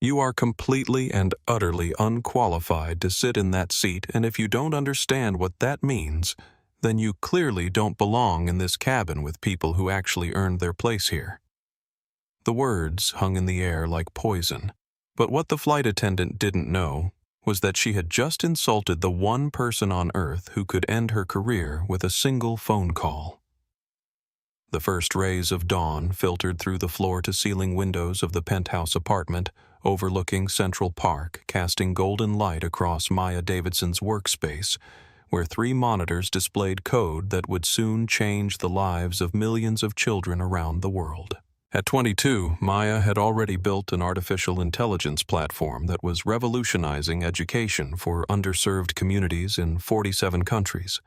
You are completely and utterly unqualified to sit in that seat, and if you don't understand what that means, then you clearly don't belong in this cabin with people who actually earned their place here." The words hung in the air like poison, but what the flight attendant didn't know was that she had just insulted the one person on Earth who could end her career with a single phone call. The first rays of dawn filtered through the floor-to-ceiling windows of the penthouse apartment overlooking Central Park, casting golden light across Maya Davidson's workspace, where 3 monitors displayed code that would soon change the lives of millions of children around the world. At 22, Maya had already built an artificial intelligence platform that was revolutionizing education for underserved communities in 47 countries.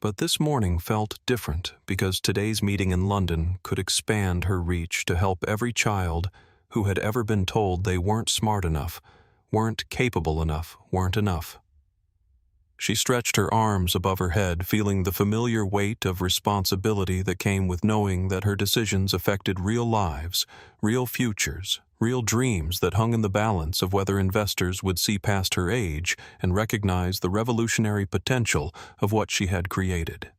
But this morning felt different because today's meeting in London could expand her reach to help every child who had ever been told they weren't smart enough, weren't capable enough, weren't enough. She stretched her arms above her head, feeling the familiar weight of responsibility that came with knowing that her decisions affected real lives, real futures, real dreams that hung in the balance of whether investors would see past her age and recognize the revolutionary potential of what she had created.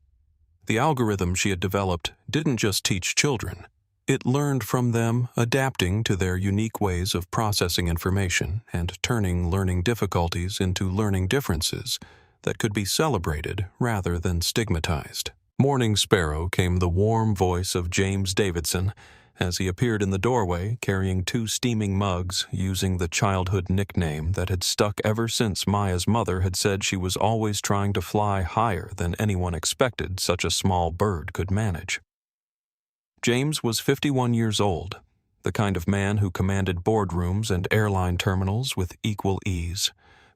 The algorithm she had developed didn't just teach children. It learned from them, adapting to their unique ways of processing information and turning learning difficulties into learning differences that could be celebrated rather than stigmatized. Morning Sparrow came the warm voice of James Davidson as he appeared in the doorway carrying 2 steaming mugs using the childhood nickname that had stuck ever since Maya's mother had said she was always trying to fly higher than anyone expected such a small bird could manage. James was 51 years old, the kind of man who commanded boardrooms and airline terminals with equal ease.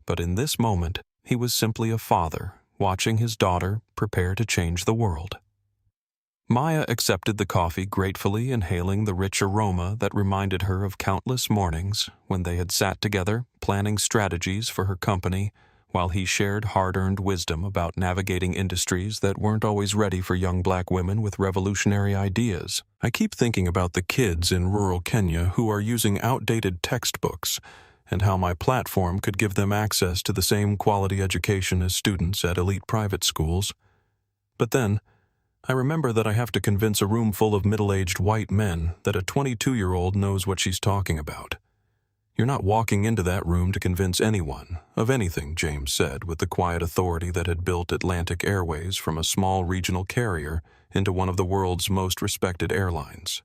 But in this moment, he was simply a father, watching his daughter prepare to change the world. Maya accepted the coffee gratefully, inhaling the rich aroma that reminded her of countless mornings when they had sat together, planning strategies for her company, while he shared hard-earned wisdom about navigating industries that weren't always ready for young black women with revolutionary ideas. "I keep thinking about the kids in rural Kenya who are using outdated textbooks, and how my platform could give them access to the same quality education as students at elite private schools. But then, I remember that I have to convince a room full of middle-aged white men that a 22-year-old knows what she's talking about. You're not walking into that room to convince anyone of anything," James said with the quiet authority that had built Atlantic Airways from a small regional carrier into one of the world's most respected airlines.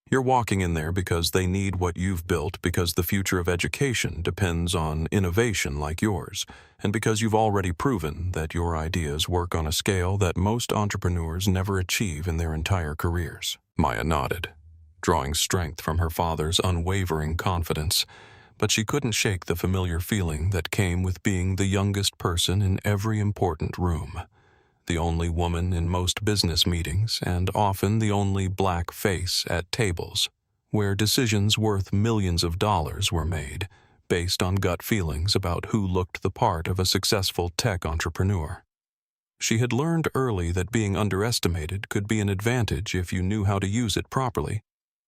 "You're walking in there because they need what you've built, because the future of education depends on innovation like yours, and because you've already proven that your ideas work on a scale that most entrepreneurs never achieve in their entire careers." Maya nodded, drawing strength from her father's unwavering confidence, but she couldn't shake the familiar feeling that came with being the youngest person in every important room, the only woman in most business meetings, and often the only black face at tables, where decisions worth millions of dollars were made, based on gut feelings about who looked the part of a successful tech entrepreneur. She had learned early that being underestimated could be an advantage if you knew how to use it properly,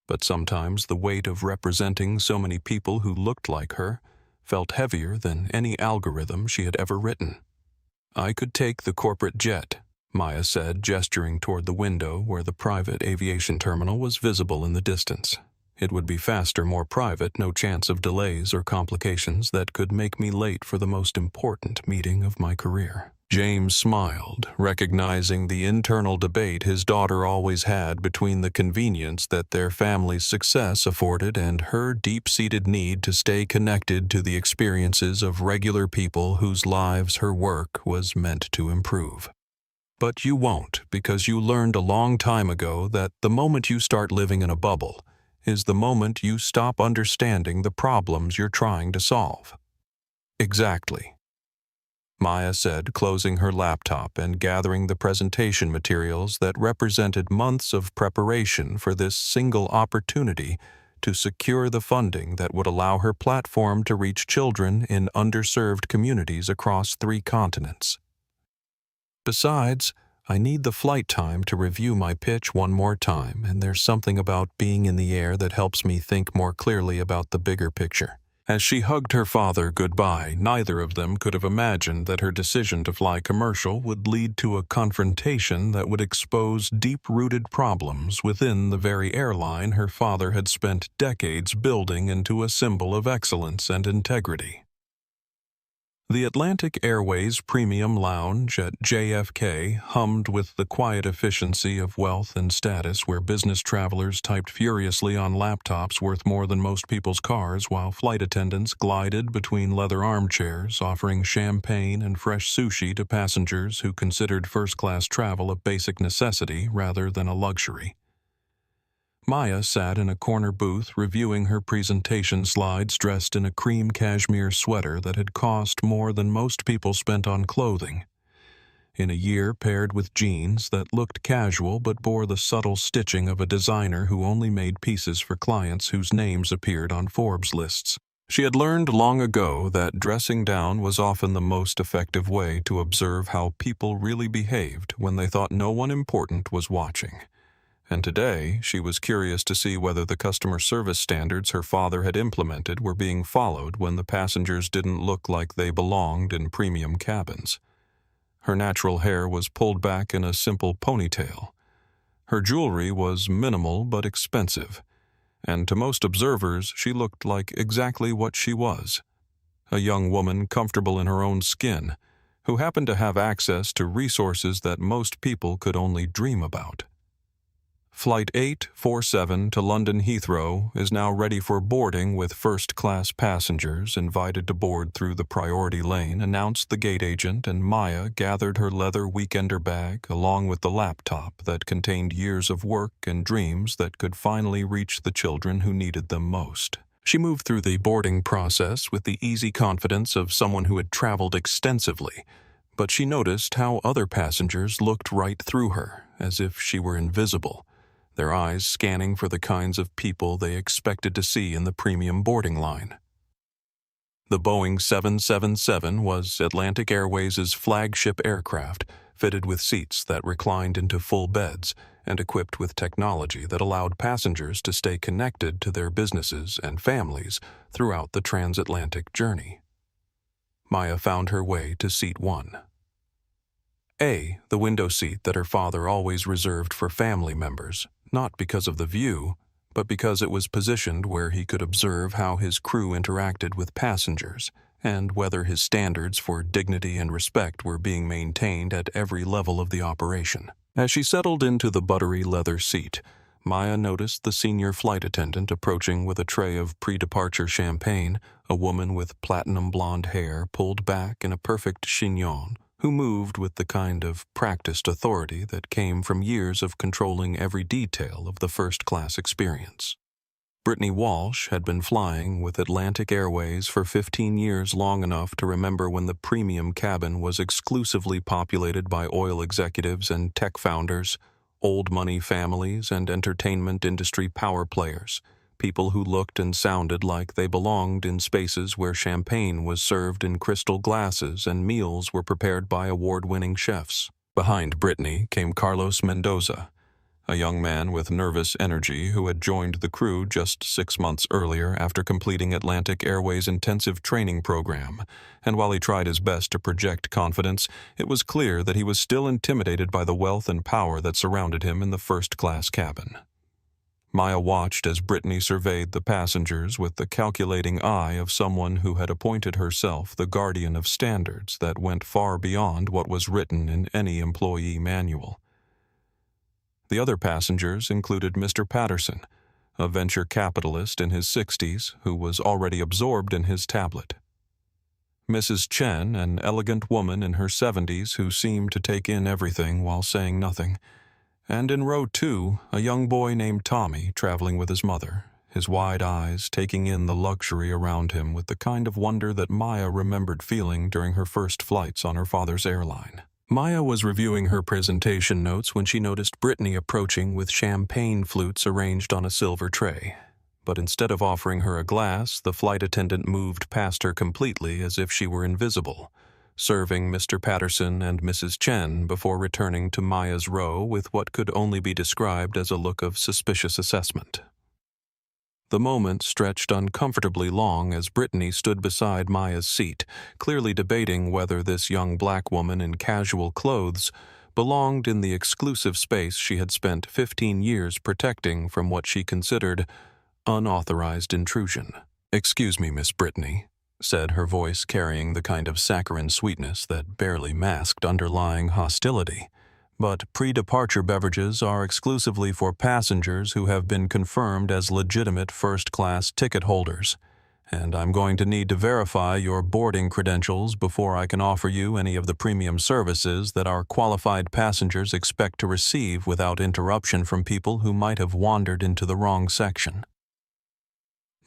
but sometimes the weight of representing so many people who looked like her felt heavier than any algorithm she had ever written. "I could take the corporate jet," Maya said, gesturing toward the window where the private aviation terminal was visible in the distance. "It would be faster, more private, no chance of delays or complications that could make me late for the most important meeting of my career." James smiled, recognizing the internal debate his daughter always had between the convenience that their family's success afforded and her deep-seated need to stay connected to the experiences of regular people whose lives her work was meant to improve. "But you won't, because you learned a long time ago that the moment you start living in a bubble is the moment you stop understanding the problems you're trying to solve." "Exactly," Maya said, closing her laptop and gathering the presentation materials that represented months of preparation for this single opportunity to secure the funding that would allow her platform to reach children in underserved communities across 3 continents. "Besides, I need the flight time to review my pitch one more time, and there's something about being in the air that helps me think more clearly about the bigger picture. As she hugged her father goodbye, neither of them could have imagined that her decision to fly commercial would lead to a confrontation that would expose deep-rooted problems within the very airline her father had spent decades building into a symbol of excellence and integrity. The Atlantic Airways Premium Lounge at JFK hummed with the quiet efficiency of wealth and status, where business travelers typed furiously on laptops worth more than most people's cars, while flight attendants glided between leather armchairs, offering champagne and fresh sushi to passengers who considered first-class travel a basic necessity rather than a luxury. Maya sat in a corner booth reviewing her presentation slides, dressed in a cream cashmere sweater that had cost more than most people spent on clothing. In a year paired with jeans that looked casual but bore the subtle stitching of a designer who only made pieces for clients whose names appeared on Forbes lists. She had learned long ago that dressing down was often the most effective way to observe how people really behaved when they thought no one important was watching. And today, she was curious to see whether the customer service standards her father had implemented were being followed when the passengers didn't look like they belonged in premium cabins. Her natural hair was pulled back in a simple ponytail. Her jewelry was minimal but expensive, and to most observers she looked like exactly what she was: a young woman comfortable in her own skin, who happened to have access to resources that most people could only dream about. Flight 847 to London Heathrow is now ready for boarding, with first-class passengers invited to board through the priority lane, announced the gate agent, and Maya gathered her leather weekender bag along with the laptop that contained years of work and dreams that could finally reach the children who needed them most. She moved through the boarding process with the easy confidence of someone who had traveled extensively, but she noticed how other passengers looked right through her, as if she were invisible, their eyes scanning for the kinds of people they expected to see in the premium boarding line. The Boeing 777 was Atlantic Airways' flagship aircraft, fitted with seats that reclined into full beds and equipped with technology that allowed passengers to stay connected to their businesses and families throughout the transatlantic journey. Maya found her way to seat 1. A, the window seat that her father always reserved for family members, not because of the view, but because it was positioned where he could observe how his crew interacted with passengers and whether his standards for dignity and respect were being maintained at every level of the operation. As she settled into the buttery leather seat, Maya noticed the senior flight attendant approaching with a tray of pre-departure champagne, a woman with platinum blonde hair pulled back in a perfect chignon, who moved with the kind of practiced authority that came from years of controlling every detail of the first-class experience. Brittany Walsh had been flying with Atlantic Airways for 15 years, long enough to remember when the premium cabin was exclusively populated by oil executives and tech founders, old money families, and entertainment industry power players, people who looked and sounded like they belonged in spaces where champagne was served in crystal glasses and meals were prepared by award-winning chefs. Behind Brittany came Carlos Mendoza, a young man with nervous energy who had joined the crew just 6 months earlier after completing Atlantic Airways' intensive training program, and while he tried his best to project confidence, it was clear that he was still intimidated by the wealth and power that surrounded him in the first-class cabin. Maya watched as Brittany surveyed the passengers with the calculating eye of someone who had appointed herself the guardian of standards that went far beyond what was written in any employee manual. The other passengers included Mr. Patterson, a venture capitalist in his 60s who was already absorbed in his tablet. Mrs. Chen, an elegant woman in her 70s who seemed to take in everything while saying nothing. And in row 2, a young boy named Tommy traveling with his mother, his wide eyes taking in the luxury around him with the kind of wonder that Maya remembered feeling during her first flights on her father's airline. Maya was reviewing her presentation notes when she noticed Brittany approaching with champagne flutes arranged on a silver tray. But instead of offering her a glass, the flight attendant moved past her completely as if she were invisible, serving Mr. Patterson and Mrs. Chen before returning to Maya's row with what could only be described as a look of suspicious assessment. The moment stretched uncomfortably long as Brittany stood beside Maya's seat, clearly debating whether this young black woman in casual clothes belonged in the exclusive space she had spent 15 years protecting from what she considered unauthorized intrusion. "Excuse me, Miss Brittany," said her voice carrying the kind of saccharine sweetness that barely masked underlying hostility. "But pre-departure beverages are exclusively for passengers who have been confirmed as legitimate first-class ticket holders, and I'm going to need to verify your boarding credentials before I can offer you any of the premium services that our qualified passengers expect to receive without interruption from people who might have wandered into the wrong section."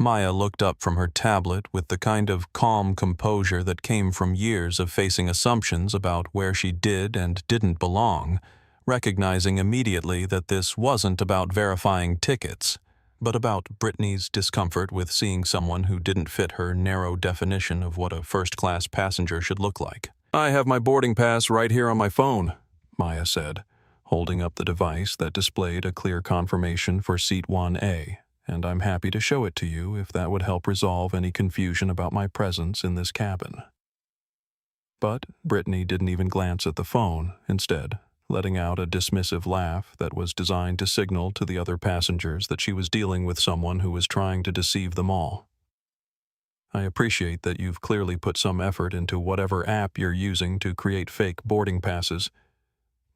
Maya looked up from her tablet with the kind of calm composure that came from years of facing assumptions about where she did and didn't belong, recognizing immediately that this wasn't about verifying tickets, but about Brittany's discomfort with seeing someone who didn't fit her narrow definition of what a first-class passenger should look like. "I have my boarding pass right here on my phone," Maya said, holding up the device that displayed a clear confirmation for Seat 1A. "And I'm happy to show it to you if that would help resolve any confusion about my presence in this cabin." But Brittany didn't even glance at the phone, instead letting out a dismissive laugh that was designed to signal to the other passengers that she was dealing with someone who was trying to deceive them all. "I appreciate that you've clearly put some effort into whatever app you're using to create fake boarding passes,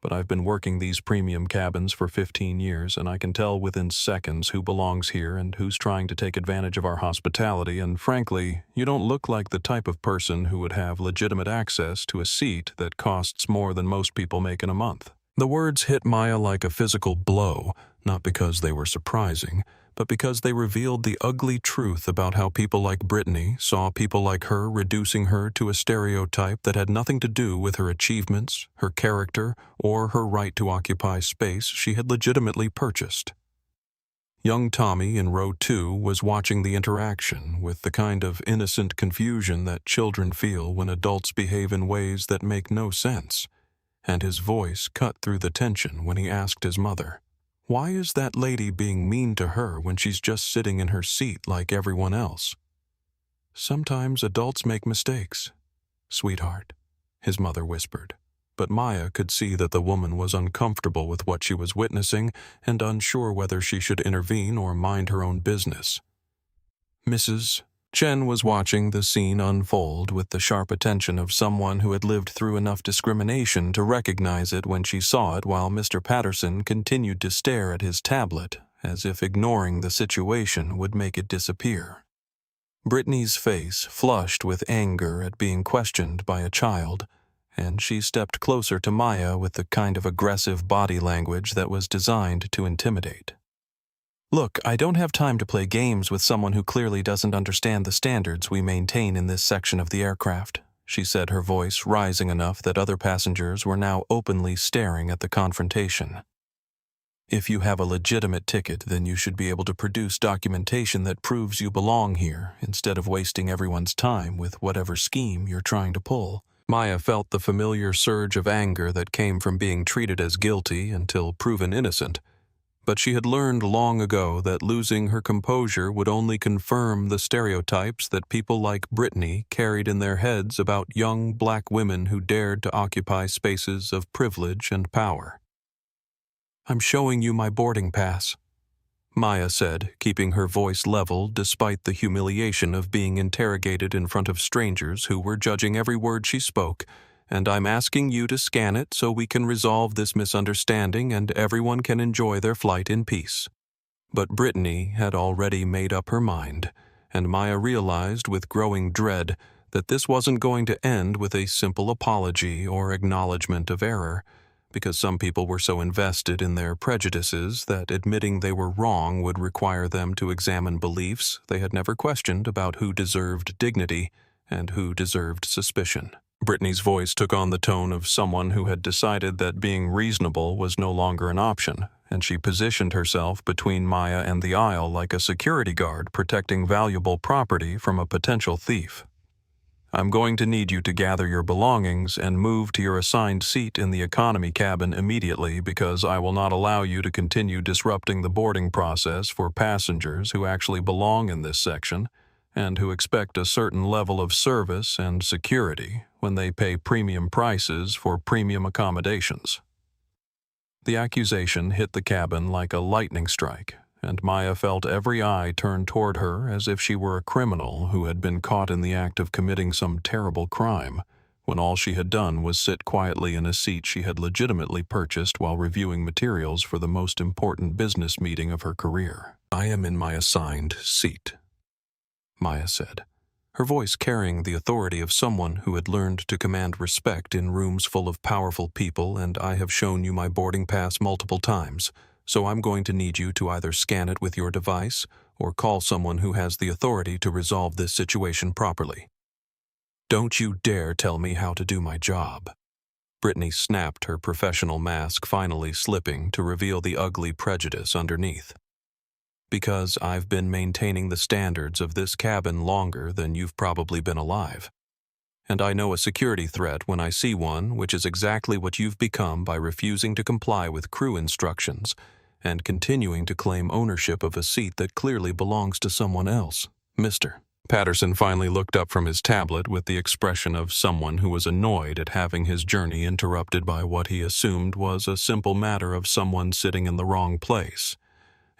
but I've been working these premium cabins for 15 years, and I can tell within seconds who belongs here and who's trying to take advantage of our hospitality, and frankly, you don't look like the type of person who would have legitimate access to a seat that costs more than most people make in a month." The words hit Maya like a physical blow, not because they were surprising, but because they revealed the ugly truth about how people like Brittany saw people like her, reducing her to a stereotype that had nothing to do with her achievements, her character, or her right to occupy space she had legitimately purchased. Young Tommy in row 2 was watching the interaction with the kind of innocent confusion that children feel when adults behave in ways that make no sense, and his voice cut through the tension when he asked his mother, "Why is that lady being mean to her when she's just sitting in her seat like everyone else?" "Sometimes adults make mistakes, sweetheart," his mother whispered. But Maya could see that the woman was uncomfortable with what she was witnessing and unsure whether she should intervene or mind her own business. Mrs. Chen was watching the scene unfold with the sharp attention of someone who had lived through enough discrimination to recognize it when she saw it, while Mr. Patterson continued to stare at his tablet, as if ignoring the situation would make it disappear. Brittany's face flushed with anger at being questioned by a child, and she stepped closer to Maya with the kind of aggressive body language that was designed to intimidate. "Look, I don't have time to play games with someone who clearly doesn't understand the standards we maintain in this section of the aircraft," she said, her voice rising enough that other passengers were now openly staring at the confrontation. "If you have a legitimate ticket, then you should be able to produce documentation that proves you belong here, instead of wasting everyone's time with whatever scheme you're trying to pull." Maya felt the familiar surge of anger that came from being treated as guilty until proven innocent. But she had learned long ago that losing her composure would only confirm the stereotypes that people like Brittany carried in their heads about young black women who dared to occupy spaces of privilege and power. "I'm showing you my boarding pass," Maya said, keeping her voice level despite the humiliation of being interrogated in front of strangers who were judging every word she spoke, "and I'm asking you to scan it so we can resolve this misunderstanding and everyone can enjoy their flight in peace." But Brittany had already made up her mind, and Maya realized with growing dread that this wasn't going to end with a simple apology or acknowledgement of error, because some people were so invested in their prejudices that admitting they were wrong would require them to examine beliefs they had never questioned about who deserved dignity and who deserved suspicion. Brittany's voice took on the tone of someone who had decided that being reasonable was no longer an option, and she positioned herself between Maya and the aisle like a security guard protecting valuable property from a potential thief. I'm going to need you to gather your belongings and move to your assigned seat in the economy cabin immediately because I will not allow you to continue disrupting the boarding process for passengers who actually belong in this section and who expect a certain level of service and security when they pay premium prices for premium accommodations. The accusation hit the cabin like a lightning strike, and Maya felt every eye turn toward her as if she were a criminal who had been caught in the act of committing some terrible crime, when all she had done was sit quietly in a seat she had legitimately purchased while reviewing materials for the most important business meeting of her career. "I am in my assigned seat," Maya said, her voice carrying the authority of someone who had learned to command respect in rooms full of powerful people. "And I have shown you my boarding pass multiple times, so I'm going to need you to either scan it with your device or call someone who has the authority to resolve this situation properly. Don't you dare tell me how to do my job." Brittany snapped, her professional mask finally slipping to reveal the ugly prejudice underneath. "Because I've been maintaining the standards of this cabin longer than you've probably been alive. And I know a security threat when I see one, which is exactly what you've become by refusing to comply with crew instructions and continuing to claim ownership of a seat that clearly belongs to someone else, Mr." Patterson finally looked up from his tablet with the expression of someone who was annoyed at having his journey interrupted by what he assumed was a simple matter of someone sitting in the wrong place,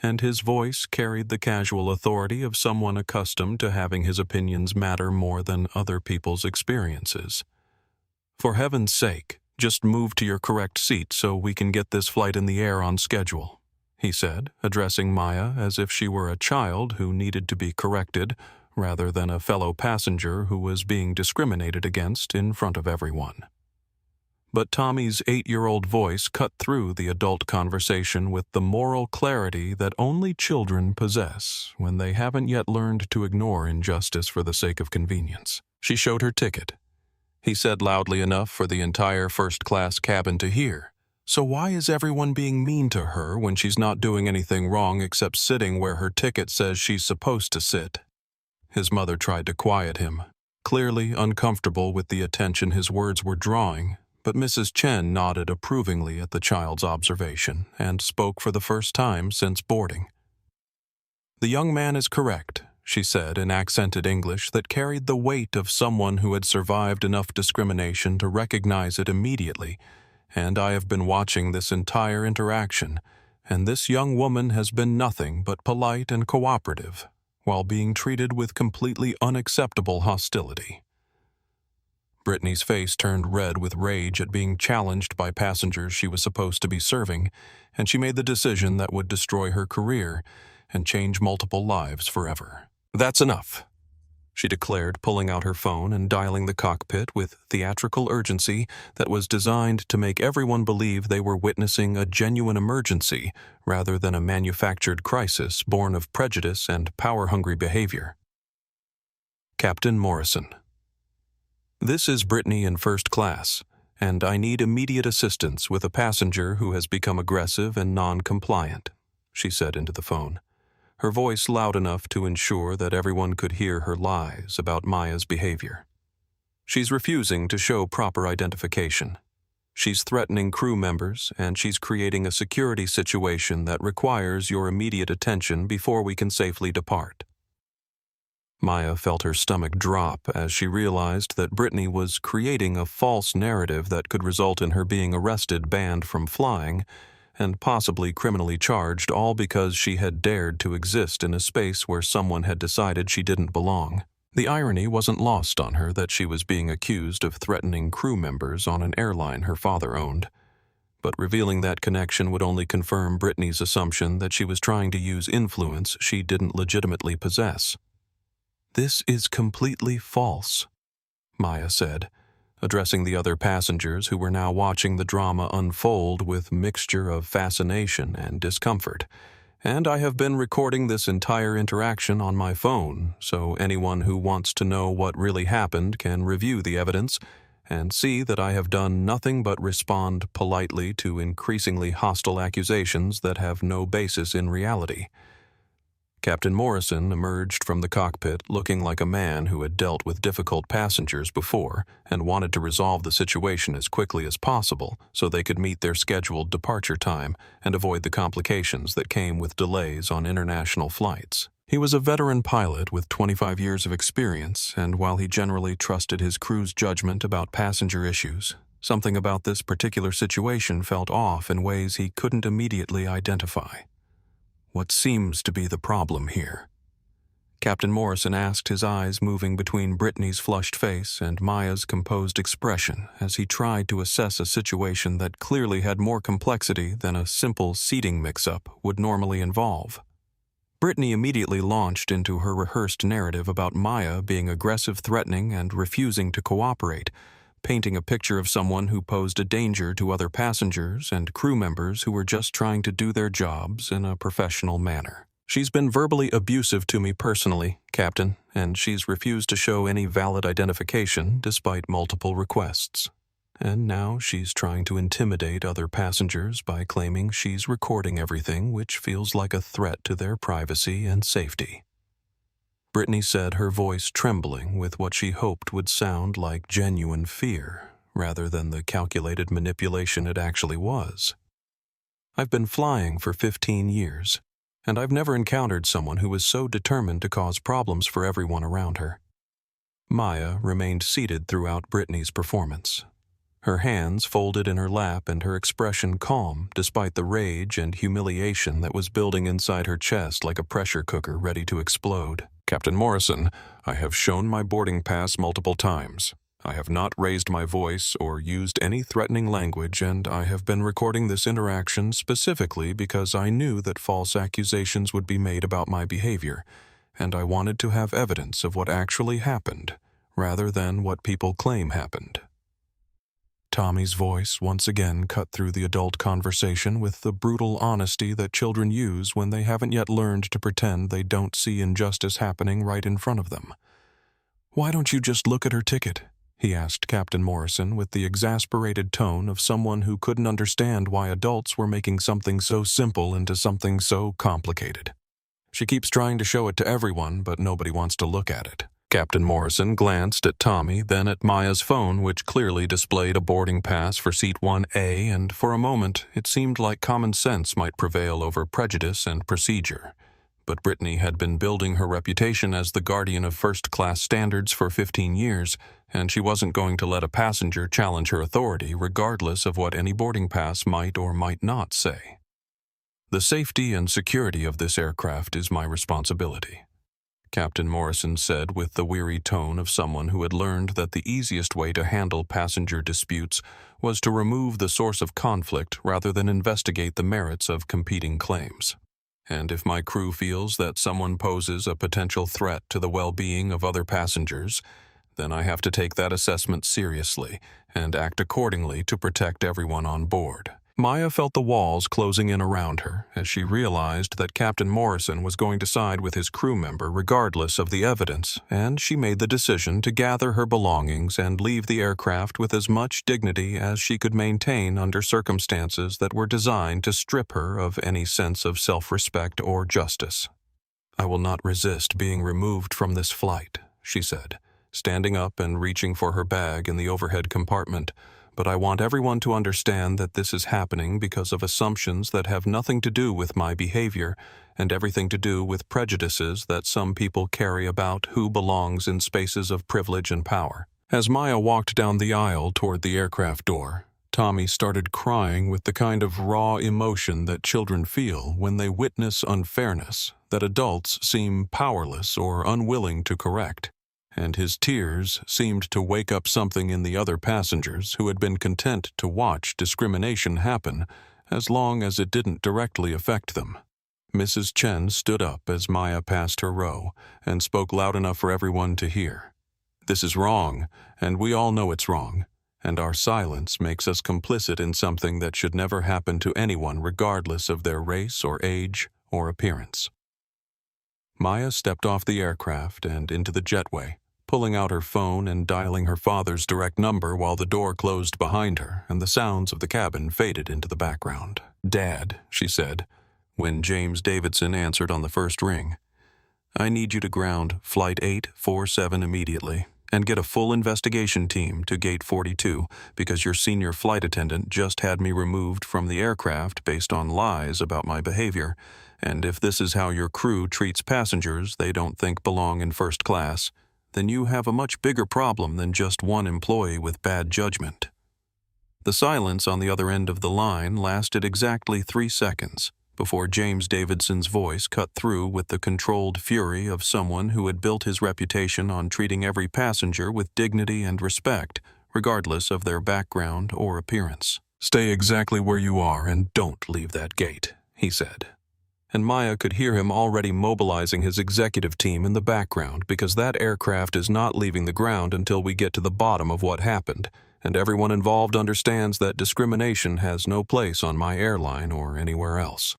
and his voice carried the casual authority of someone accustomed to having his opinions matter more than other people's experiences. "For heaven's sake, just move to your correct seat so we can get this flight in the air on schedule," he said, addressing Maya as if she were a child who needed to be corrected rather than a fellow passenger who was being discriminated against in front of everyone. But Tommy's 8-year-old voice cut through the adult conversation with the moral clarity that only children possess when they haven't yet learned to ignore injustice for the sake of convenience. She showed her ticket. He said loudly enough for the entire first-class cabin to hear. "So why is everyone being mean to her when she's not doing anything wrong except sitting where her ticket says she's supposed to sit?" His mother tried to quiet him, clearly uncomfortable with the attention his words were drawing, but Mrs. Chen nodded approvingly at the child's observation and spoke for the first time since boarding. "The young man is correct," she said in accented English that carried the weight of someone who had survived enough discrimination to recognize it immediately, "and I have been watching this entire interaction, and this young woman has been nothing but polite and cooperative, while being treated with completely unacceptable hostility." Brittany's face turned red with rage at being challenged by passengers she was supposed to be serving, and she made the decision that would destroy her career and change multiple lives forever. "That's enough," she declared, pulling out her phone and dialing the cockpit with theatrical urgency that was designed to make everyone believe they were witnessing a genuine emergency rather than a manufactured crisis born of prejudice and power-hungry behavior. "Captain Morrison. This is Brittany in first class, and I need immediate assistance with a passenger who has become aggressive and non-compliant," she said into the phone, her voice loud enough to ensure that everyone could hear her lies about Maya's behavior. "She's refusing to show proper identification. She's threatening crew members, and she's creating a security situation that requires your immediate attention before we can safely depart." Maya felt her stomach drop as she realized that Brittany was creating a false narrative that could result in her being arrested, banned from flying, and possibly criminally charged, all because she had dared to exist in a space where someone had decided she didn't belong. The irony wasn't lost on her that she was being accused of threatening crew members on an airline her father owned, but revealing that connection would only confirm Brittany's assumption that she was trying to use influence she didn't legitimately possess. "This is completely false," Maya said, addressing the other passengers who were now watching the drama unfold with mixture of fascination and discomfort. "And I have been recording this entire interaction on my phone, so anyone who wants to know what really happened can review the evidence and see that I have done nothing but respond politely to increasingly hostile accusations that have no basis in reality. Captain Morrison emerged from the cockpit looking like a man who had dealt with difficult passengers before and wanted to resolve the situation as quickly as possible so they could meet their scheduled departure time and avoid the complications that came with delays on international flights. He was a veteran pilot with 25 years of experience, and while he generally trusted his crew's judgment about passenger issues, something about this particular situation felt off in ways he couldn't immediately identify. What seems to be the problem here? Captain Morrison asked, his eyes moving between Brittany's flushed face and Maya's composed expression as he tried to assess a situation that clearly had more complexity than a simple seating mix-up would normally involve. Brittany immediately launched into her rehearsed narrative about Maya being aggressive, threatening, and refusing to cooperate, painting a picture of someone who posed a danger to other passengers and crew members who were just trying to do their jobs in a professional manner. She's been verbally abusive to me personally, Captain, and she's refused to show any valid identification despite multiple requests. And now she's trying to intimidate other passengers by claiming she's recording everything, which feels like a threat to their privacy and safety. Brittany said, her voice trembling with what she hoped would sound like genuine fear, rather than the calculated manipulation it actually was. I've been flying for 15 years, and I've never encountered someone who was so determined to cause problems for everyone around her. Maya remained seated throughout Brittany's performance, her hands folded in her lap and her expression calm despite the rage and humiliation that was building inside her chest like a pressure cooker ready to explode. Captain Morrison, I have shown my boarding pass multiple times. I have not raised my voice or used any threatening language, and I have been recording this interaction specifically because I knew that false accusations would be made about my behavior, and I wanted to have evidence of what actually happened, rather than what people claim happened. Tommy's voice once again cut through the adult conversation with the brutal honesty that children use when they haven't yet learned to pretend they don't see injustice happening right in front of them. "Why don't you just look at her ticket?" he asked Captain Morrison with the exasperated tone of someone who couldn't understand why adults were making something so simple into something so complicated. "She keeps trying to show it to everyone, but nobody wants to look at it." Captain Morrison glanced at Tommy, then at Maya's phone, which clearly displayed a boarding pass for seat 1A, and for a moment it seemed like common sense might prevail over prejudice and procedure. But Brittany had been building her reputation as the guardian of first-class standards for 15 years, and she wasn't going to let a passenger challenge her authority regardless of what any boarding pass might or might not say. "The safety and security of this aircraft is my responsibility," Captain Morrison said with the weary tone of someone who had learned that the easiest way to handle passenger disputes was to remove the source of conflict rather than investigate the merits of competing claims. "And if my crew feels that someone poses a potential threat to the well-being of other passengers, then I have to take that assessment seriously and act accordingly to protect everyone on board." Maya felt the walls closing in around her as she realized that Captain Morrison was going to side with his crew member regardless of the evidence, and she made the decision to gather her belongings and leave the aircraft with as much dignity as she could maintain under circumstances that were designed to strip her of any sense of self-respect or justice. "I will not resist being removed from this flight," she said, standing up and reaching for her bag in the overhead compartment. "But I want everyone to understand that this is happening because of assumptions that have nothing to do with my behavior and everything to do with prejudices that some people carry about who belongs in spaces of privilege and power." As Maya walked down the aisle toward the aircraft door, Tommy started crying with the kind of raw emotion that children feel when they witness unfairness that adults seem powerless or unwilling to correct. And his tears seemed to wake up something in the other passengers who had been content to watch discrimination happen as long as it didn't directly affect them. Mrs. Chen stood up as Maya passed her row and spoke loud enough for everyone to hear. "This is wrong, and we all know it's wrong, and our silence makes us complicit in something that should never happen to anyone regardless of their race or age or appearance." Maya stepped off the aircraft and into the jetway, pulling out her phone and dialing her father's direct number while the door closed behind her and the sounds of the cabin faded into the background. "Dad," she said, when James Davidson answered on the first ring, I need you to ground Flight 847 immediately and get a full investigation team to Gate 42 because your senior flight attendant just had me removed from the aircraft based on lies about my behavior. And if this is how your crew treats passengers they don't think belong in first class, then you have a much bigger problem than just one employee with bad judgment. The silence on the other end of the line lasted exactly 3 seconds before James Davidson's voice cut through with the controlled fury of someone who had built his reputation on treating every passenger with dignity and respect, regardless of their background or appearance. "Stay exactly where you are and don't leave that gate," he said. And Maya could hear him already mobilizing his executive team in the background because that aircraft is not leaving the ground until we get to the bottom of what happened, and everyone involved understands that discrimination has no place on my airline or anywhere else.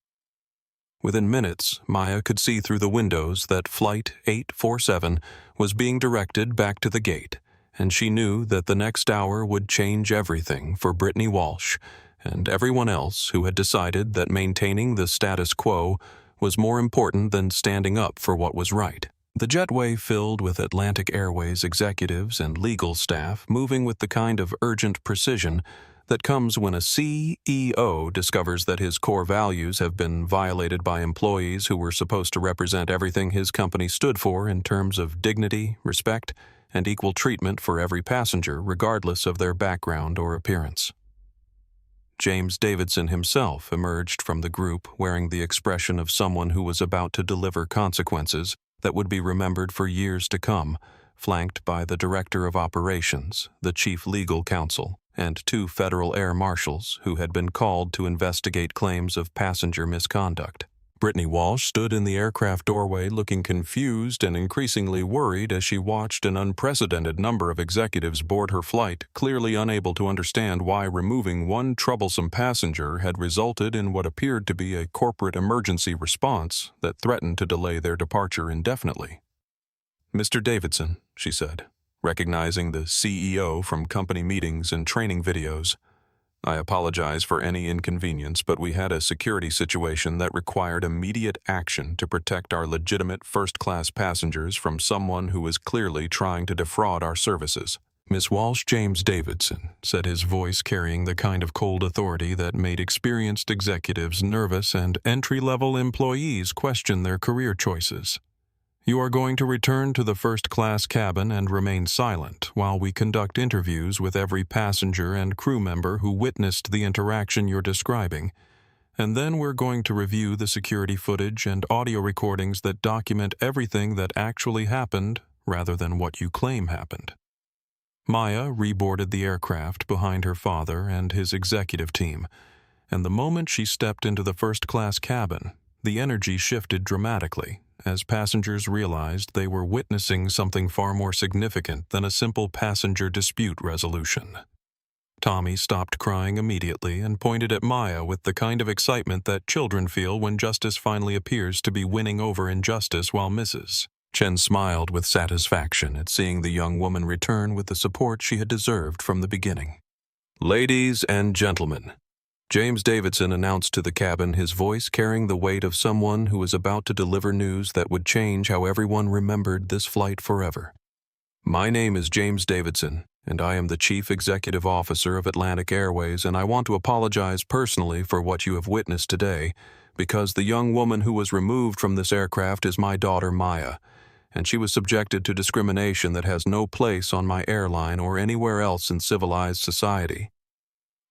Within minutes, Maya could see through the windows that Flight 847 was being directed back to the gate, and she knew that the next hour would change everything for Brittany Walsh and everyone else who had decided that maintaining the status quo was more important than standing up for what was right. The jetway filled with Atlantic Airways executives and legal staff moving with the kind of urgent precision that comes when a CEO discovers that his core values have been violated by employees who were supposed to represent everything his company stood for in terms of dignity, respect, and equal treatment for every passenger regardless of their background or appearance. James Davidson himself emerged from the group wearing the expression of someone who was about to deliver consequences that would be remembered for years to come, flanked by the Director of Operations, the Chief Legal Counsel, and 2 federal air marshals who had been called to investigate claims of passenger misconduct. Brittany Walsh stood in the aircraft doorway looking confused and increasingly worried as she watched an unprecedented number of executives board her flight, clearly unable to understand why removing one troublesome passenger had resulted in what appeared to be a corporate emergency response that threatened to delay their departure indefinitely. "Mr. Davidson," she said, recognizing the CEO from company meetings and training videos, "I apologize for any inconvenience, but we had a security situation that required immediate action to protect our legitimate first-class passengers from someone who was clearly trying to defraud our services." "Miss Walsh, James Davidson," said his voice carrying the kind of cold authority that made experienced executives nervous and entry-level employees question their career choices. "You are going to return to the first-class cabin and remain silent while we conduct interviews with every passenger and crew member who witnessed the interaction you're describing, and then we're going to review the security footage and audio recordings that document everything that actually happened rather than what you claim happened." Maya reboarded the aircraft behind her father and his executive team, and the moment she stepped into the first-class cabin, the energy shifted dramatically as passengers realized they were witnessing something far more significant than a simple passenger dispute resolution. Tommy stopped crying immediately and pointed at Maya with the kind of excitement that children feel when justice finally appears to be winning over injustice while Mrs. Chen smiled with satisfaction at seeing the young woman return with the support she had deserved from the beginning. "Ladies and gentlemen," James Davidson announced to the cabin, his voice carrying the weight of someone who was about to deliver news that would change how everyone remembered this flight forever. "My name is James Davidson, and I am the Chief Executive Officer of Atlantic Airways, and I want to apologize personally for what you have witnessed today, because the young woman who was removed from this aircraft is my daughter Maya, and she was subjected to discrimination that has no place on my airline or anywhere else in civilized society."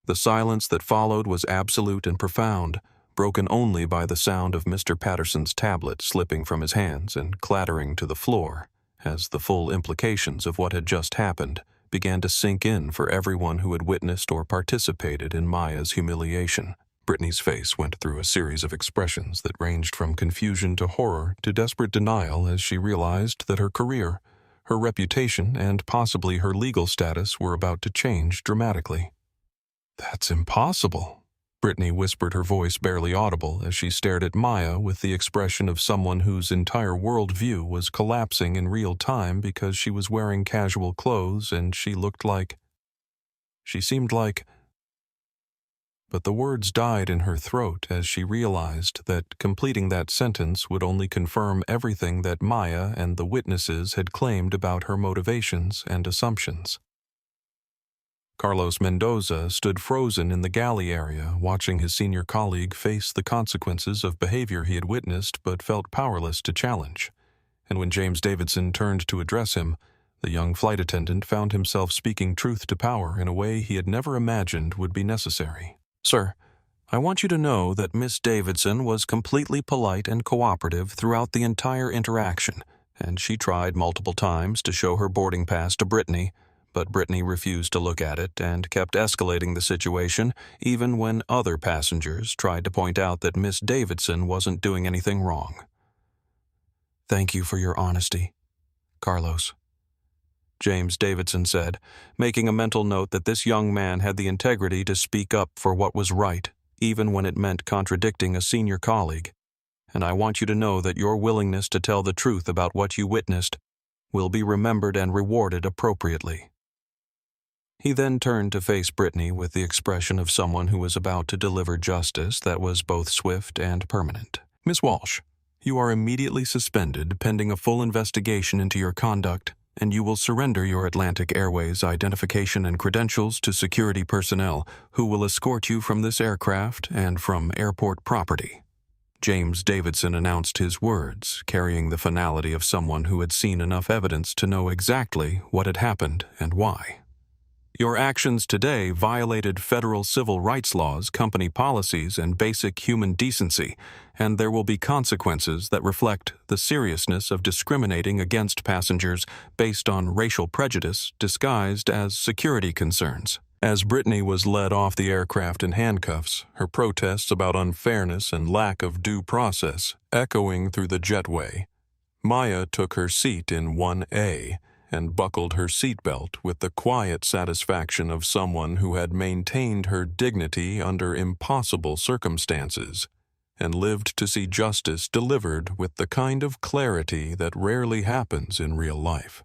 The silence that followed was absolute and profound, broken only by the sound of Mr. Patterson's tablet slipping from his hands and clattering to the floor, as the full implications of what had just happened began to sink in for everyone who had witnessed or participated in Maya's humiliation. Brittany's face went through a series of expressions that ranged from confusion to horror to desperate denial as she realized that her career, her reputation, and possibly her legal status were about to change dramatically. "That's impossible," Brittany whispered, her voice barely audible as she stared at Maya with the expression of someone whose entire worldview was collapsing in real time because she was wearing casual clothes and she seemed like... but the words died in her throat as she realized that completing that sentence would only confirm everything that Maya and the witnesses had claimed about her motivations and assumptions. Carlos Mendoza stood frozen in the galley area, watching his senior colleague face the consequences of behavior he had witnessed but felt powerless to challenge. And when James Davidson turned to address him, the young flight attendant found himself speaking truth to power in a way he had never imagined would be necessary. "Sir, I want you to know that Miss Davidson was completely polite and cooperative throughout the entire interaction, and she tried multiple times to show her boarding pass to Brittany, but Brittany refused to look at it and kept escalating the situation even when other passengers tried to point out that Miss Davidson wasn't doing anything wrong." "Thank you for your honesty, Carlos," James Davidson said, making a mental note that this young man had the integrity to speak up for what was right, even when it meant contradicting a senior colleague. "And I want you to know that your willingness to tell the truth about what you witnessed will be remembered and rewarded appropriately." He then turned to face Brittany with the expression of someone who was about to deliver justice that was both swift and permanent. "Miss Walsh, you are immediately suspended pending a full investigation into your conduct, and you will surrender your Atlantic Airways identification and credentials to security personnel who will escort you from this aircraft and from airport property." James Davidson announced his words, carrying the finality of someone who had seen enough evidence to know exactly what had happened and why. "Your actions today violated federal civil rights laws, company policies, and basic human decency, and there will be consequences that reflect the seriousness of discriminating against passengers based on racial prejudice disguised as security concerns." As Brittany was led off the aircraft in handcuffs, her protests about unfairness and lack of due process echoing through the jetway, Maya took her seat in 1A and buckled her seatbelt with the quiet satisfaction of someone who had maintained her dignity under impossible circumstances and lived to see justice delivered with the kind of clarity that rarely happens in real life.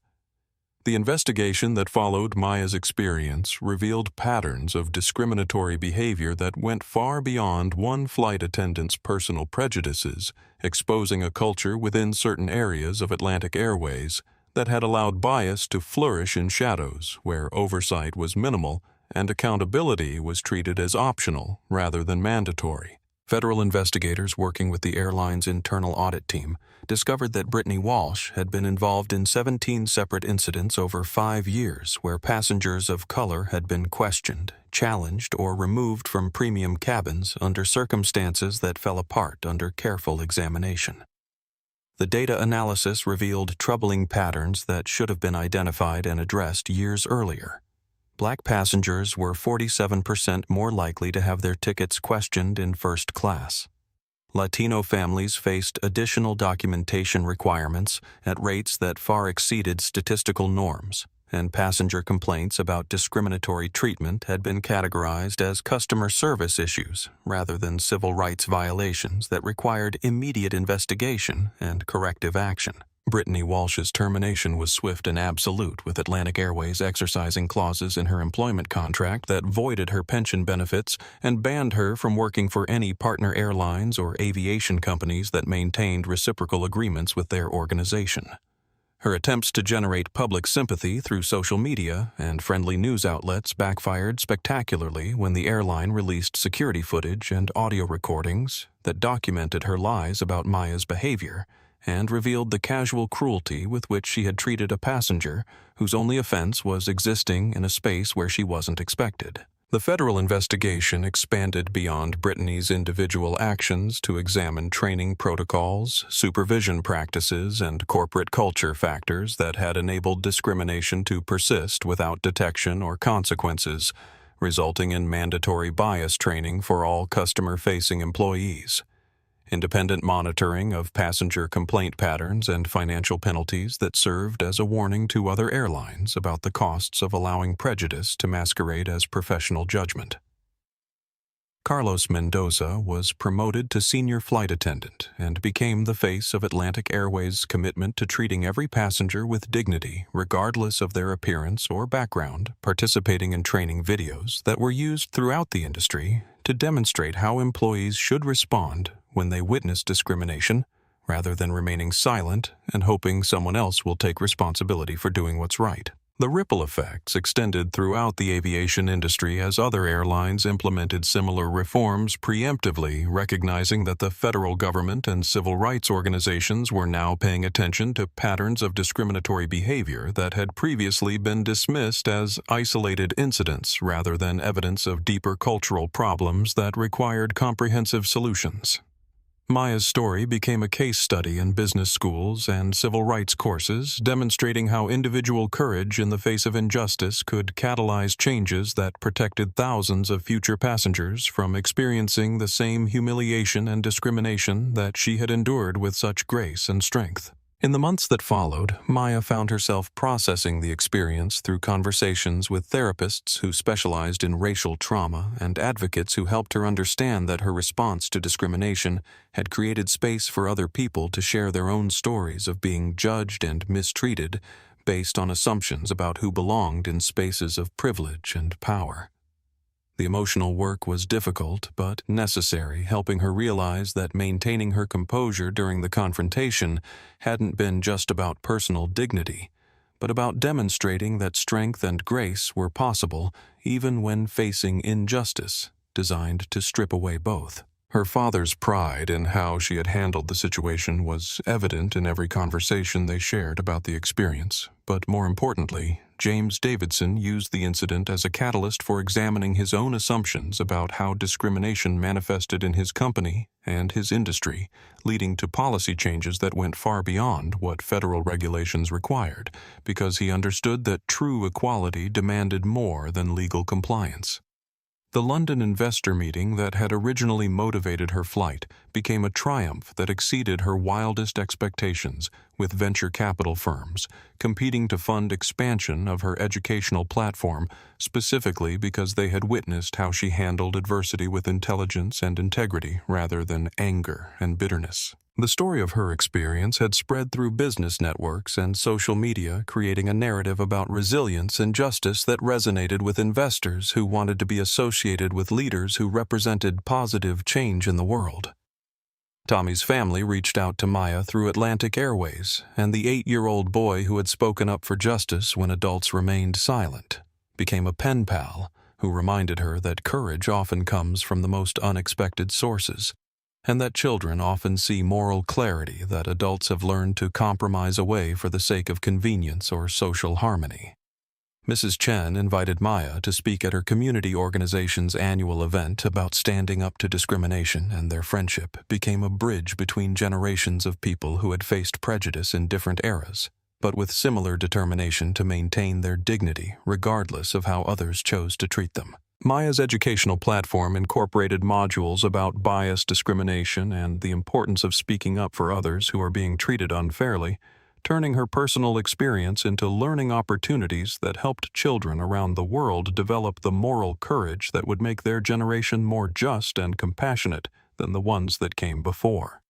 The investigation that followed Maya's experience revealed patterns of discriminatory behavior that went far beyond one flight attendant's personal prejudices, exposing a culture within certain areas of Atlantic Airways that had allowed bias to flourish in shadows where oversight was minimal and accountability was treated as optional rather than mandatory. Federal investigators working with the airline's internal audit team discovered that Brittany Walsh had been involved in 17 separate incidents over 5 years where passengers of color had been questioned, challenged, or removed from premium cabins under circumstances that fell apart under careful examination. The data analysis revealed troubling patterns that should have been identified and addressed years earlier. Black passengers were 47% more likely to have their tickets questioned in first class. Latino families faced additional documentation requirements at rates that far exceeded statistical norms, and passenger complaints about discriminatory treatment had been categorized as customer service issues rather than civil rights violations that required immediate investigation and corrective action. Brittany Walsh's termination was swift and absolute, with Atlantic Airways exercising clauses in her employment contract that voided her pension benefits and banned her from working for any partner airlines or aviation companies that maintained reciprocal agreements with their organization. Her attempts to generate public sympathy through social media and friendly news outlets backfired spectacularly when the airline released security footage and audio recordings that documented her lies about Maya's behavior and revealed the casual cruelty with which she had treated a passenger whose only offense was existing in a space where she wasn't expected. The federal investigation expanded beyond Brittany's individual actions to examine training protocols, supervision practices, and corporate culture factors that had enabled discrimination to persist without detection or consequences, resulting in mandatory bias training for all customer-facing employees. Independent monitoring of passenger complaint patterns and financial penalties that served as a warning to other airlines about the costs of allowing prejudice to masquerade as professional judgment. Carlos Mendoza was promoted to senior flight attendant and became the face of Atlantic Airways' commitment to treating every passenger with dignity, regardless of their appearance or background, participating in training videos that were used throughout the industry to demonstrate how employees should respond when they witness discrimination, rather than remaining silent and hoping someone else will take responsibility for doing what's right. The ripple effects extended throughout the aviation industry as other airlines implemented similar reforms preemptively, recognizing that the federal government and civil rights organizations were now paying attention to patterns of discriminatory behavior that had previously been dismissed as isolated incidents rather than evidence of deeper cultural problems that required comprehensive solutions. Maya's story became a case study in business schools and civil rights courses, demonstrating how individual courage in the face of injustice could catalyze changes that protected thousands of future passengers from experiencing the same humiliation and discrimination that she had endured with such grace and strength. In the months that followed, Maya found herself processing the experience through conversations with therapists who specialized in racial trauma and advocates who helped her understand that her response to discrimination had created space for other people to share their own stories of being judged and mistreated based on assumptions about who belonged in spaces of privilege and power. The emotional work was difficult but necessary, helping her realize that maintaining her composure during the confrontation hadn't been just about personal dignity, but about demonstrating that strength and grace were possible even when facing injustice designed to strip away both. Her father's pride in how she had handled the situation was evident in every conversation they shared about the experience, but more importantly, James Davidson used the incident as a catalyst for examining his own assumptions about how discrimination manifested in his company and his industry, leading to policy changes that went far beyond what federal regulations required, because he understood that true equality demanded more than legal compliance. The London investor meeting that had originally motivated her flight became a triumph that exceeded her wildest expectations, with venture capital firms competing to fund expansion of her educational platform, specifically because they had witnessed how she handled adversity with intelligence and integrity rather than anger and bitterness. The story of her experience had spread through business networks and social media, creating a narrative about resilience and justice that resonated with investors who wanted to be associated with leaders who represented positive change in the world. Tommy's family reached out to Maya through Atlantic Airways, and the 8-year-old boy who had spoken up for justice when adults remained silent became a pen pal who reminded her that courage often comes from the most unexpected sources, and that children often see moral clarity that adults have learned to compromise away for the sake of convenience or social harmony. Mrs. Chen invited Maya to speak at her community organization's annual event about standing up to discrimination, and their friendship became a bridge between generations of people who had faced prejudice in different eras, but with similar determination to maintain their dignity regardless of how others chose to treat them. Maya's educational platform incorporated modules about bias discrimination and the importance of speaking up for others who are being treated unfairly, turning her personal experience into learning opportunities that helped children around the world develop the moral courage that would make their generation more just and compassionate than the ones that came before.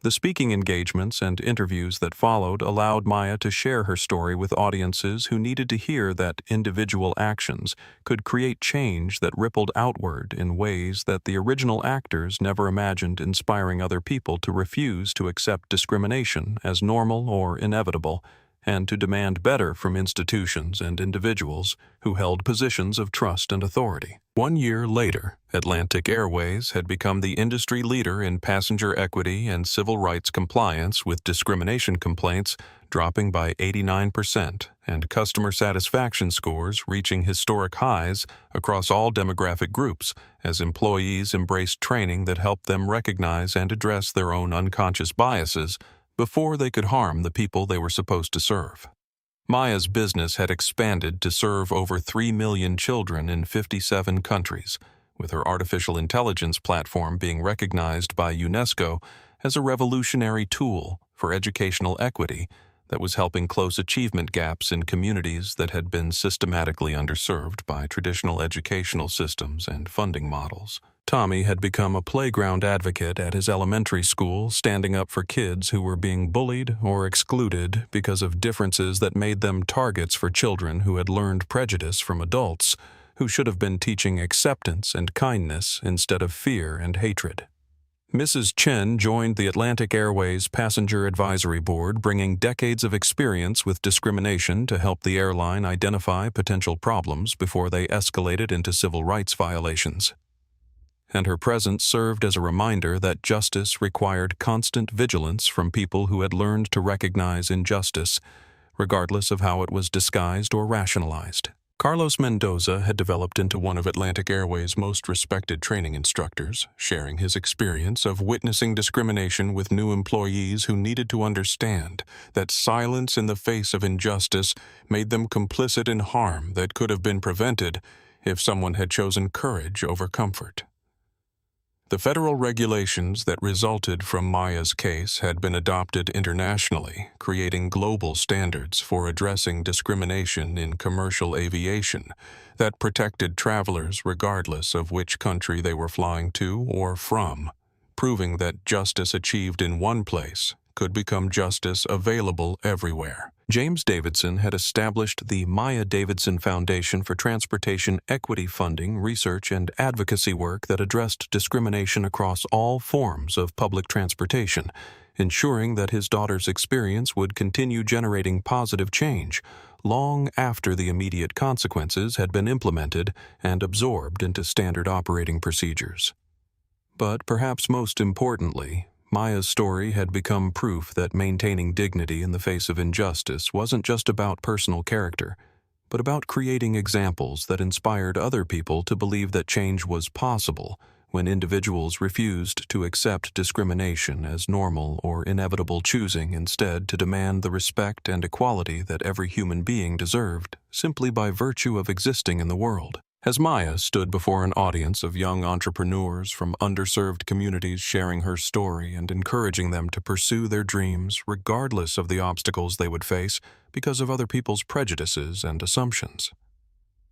The speaking engagements and interviews that followed allowed Maya to share her story with audiences who needed to hear that individual actions could create change that rippled outward in ways that the original actors never imagined, inspiring other people to refuse to accept discrimination as normal or inevitable, and to demand better from institutions and individuals who held positions of trust and authority. 1 year later, Atlantic Airways had become the industry leader in passenger equity and civil rights compliance, with discrimination complaints dropping by 89% and customer satisfaction scores reaching historic highs across all demographic groups as employees embraced training that helped them recognize and address their own unconscious biases before they could harm the people they were supposed to serve. Maya's business had expanded to serve over 3 million children in 57 countries, with her artificial intelligence platform being recognized by UNESCO as a revolutionary tool for educational equity that was helping close achievement gaps in communities that had been systematically underserved by traditional educational systems and funding models. Tommy had become a playground advocate at his elementary school, standing up for kids who were being bullied or excluded because of differences that made them targets for children who had learned prejudice from adults who should have been teaching acceptance and kindness instead of fear and hatred. Mrs. Chen joined the Atlantic Airways Passenger Advisory Board, bringing decades of experience with discrimination to help the airline identify potential problems before they escalated into civil rights violations. And her presence served as a reminder that justice required constant vigilance from people who had learned to recognize injustice, regardless of how it was disguised or rationalized. Carlos Mendoza had developed into one of Atlantic Airways' most respected training instructors, sharing his experience of witnessing discrimination with new employees who needed to understand that silence in the face of injustice made them complicit in harm that could have been prevented if someone had chosen courage over comfort. The federal regulations that resulted from Maya's case had been adopted internationally, creating global standards for addressing discrimination in commercial aviation that protected travelers regardless of which country they were flying to or from, proving that justice achieved in one place could become justice available everywhere. James Davidson had established the Maya Davidson Foundation for Transportation Equity Funding, research, and advocacy work that addressed discrimination across all forms of public transportation, ensuring that his daughter's experience would continue generating positive change long after the immediate consequences had been implemented and absorbed into standard operating procedures. But perhaps most importantly, Maya's story had become proof that maintaining dignity in the face of injustice wasn't just about personal character, but about creating examples that inspired other people to believe that change was possible when individuals refused to accept discrimination as normal or inevitable, choosing instead to demand the respect and equality that every human being deserved simply by virtue of existing in the world. As Maya stood before an audience of young entrepreneurs from underserved communities, sharing her story and encouraging them to pursue their dreams regardless of the obstacles they would face because of other people's prejudices and assumptions,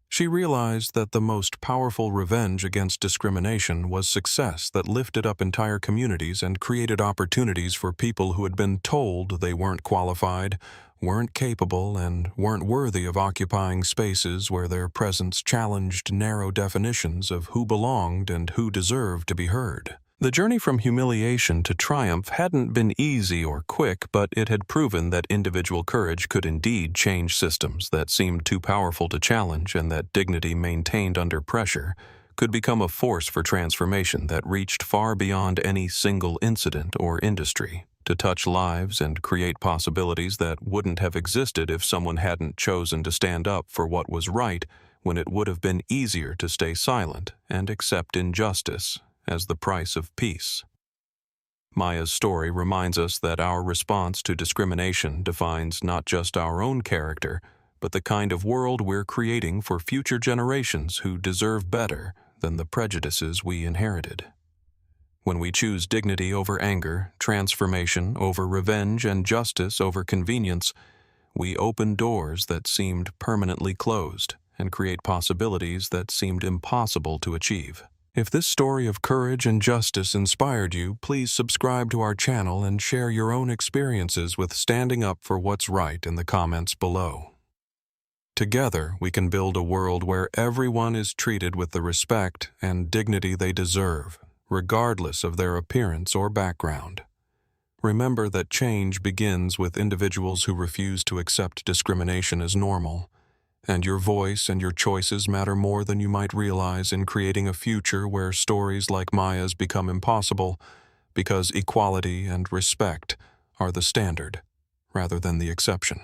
she realized that the most powerful revenge against discrimination was success that lifted up entire communities and created opportunities for people who had been told they weren't qualified, weren't capable, and weren't worthy of occupying spaces where their presence challenged narrow definitions of who belonged and who deserved to be heard. The journey from humiliation to triumph hadn't been easy or quick, but it had proven that individual courage could indeed change systems that seemed too powerful to challenge, and that dignity maintained under pressure could become a force for transformation that reached far beyond any single incident or industry, to touch lives and create possibilities that wouldn't have existed if someone hadn't chosen to stand up for what was right when it would have been easier to stay silent and accept injustice as the price of peace. Maya's story reminds us that our response to discrimination defines not just our own character, but the kind of world we're creating for future generations who deserve better than the prejudices we inherited. When we choose dignity over anger, transformation over revenge, and justice over convenience, we open doors that seemed permanently closed and create possibilities that seemed impossible to achieve. If this story of courage and justice inspired you, please subscribe to our channel and share your own experiences with standing up for what's right in the comments below. Together, we can build a world where everyone is treated with the respect and dignity they deserve, regardless of their appearance or background. Remember that change begins with individuals who refuse to accept discrimination as normal, and your voice and your choices matter more than you might realize in creating a future where stories like Maya's become impossible, because equality and respect are the standard rather than the exception.